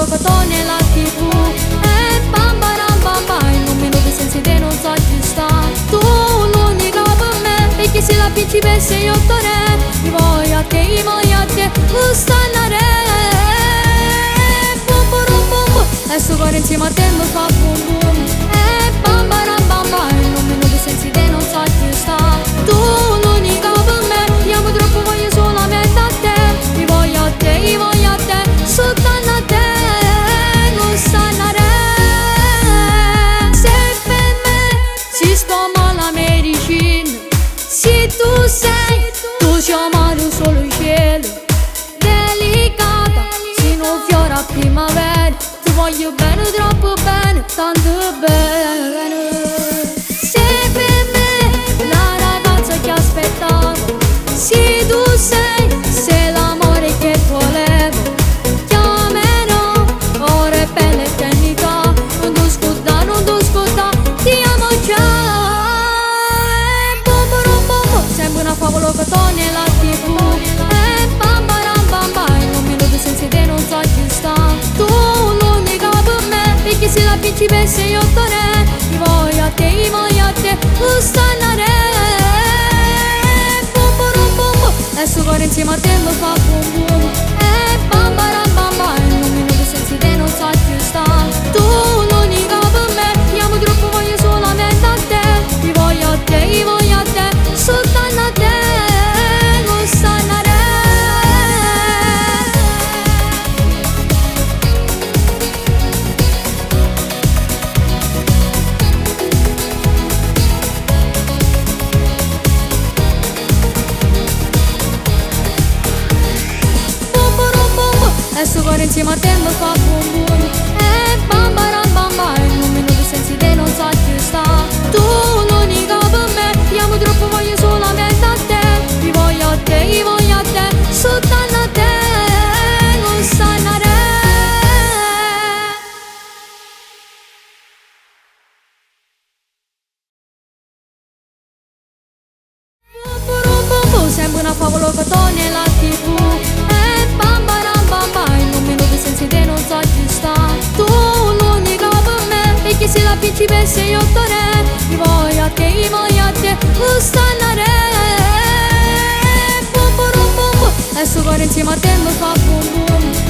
favolo che torna la TV. E bam baram bam bam, non mi nuovi sensi te non so chi sta. Tu l'unica per me, e che se la principessa io torne. Io voglio a te, lo stannare. Bum bum bum bum, e sto cuore insieme a te lo fa bum bum. E bam baram bam bam, non mi nuovi sensi te non so chi sta. Tu l'unica per me, io amo troppo, voglio solamente a te. Io voglio a te, soltanto a te, non stannare. Se per me si scoma la medicina, se tu sei, tu ci amare solo il cielo. Delicata, se non fiora a primavera, ti voglio bene, troppo bene, tanto bene. Se per me la ragazza che aspettavo, se tu sei l'amore che volevo. Chiamerò ore per l'eternità, non tu scuda, ti amo già. E bum bum bum, sembra una favola che torna la TV. E bam baram bam bam, non mi nuovi senza te non so chi sta. Tu l'unica per me, perché se la principessa io torne. Io voglio a te, lo stannare. Bum bum bum bum, e sto cuore insieme a te lo fa bum bum. E bam baram bam bam, non mi nuovi senza te non so chi sta. Tu l'unica per me, io amo troppo, voglio solamente a te. Io voglio a te, soltanto a te, non stannare. E sto cuore insieme a te lo fa bum bum. E bam baram bam bam, non mi nuovi sensi te non so chi sta. Tu l'unica per me, io amo troppo, voglio solamente a te. Io voglio a te, soltanto a te, non stannare. Bum bum bum, sembra una favola che torna la TV. E bam baram bam bam, non mi nuovi sensi te non so chi sta. Tu l'unica per me, perché se la principessa io torne. Io voglio a te, lo stannare. Bum bum bum bum, e sto cuore insieme a te lo fa bum bum.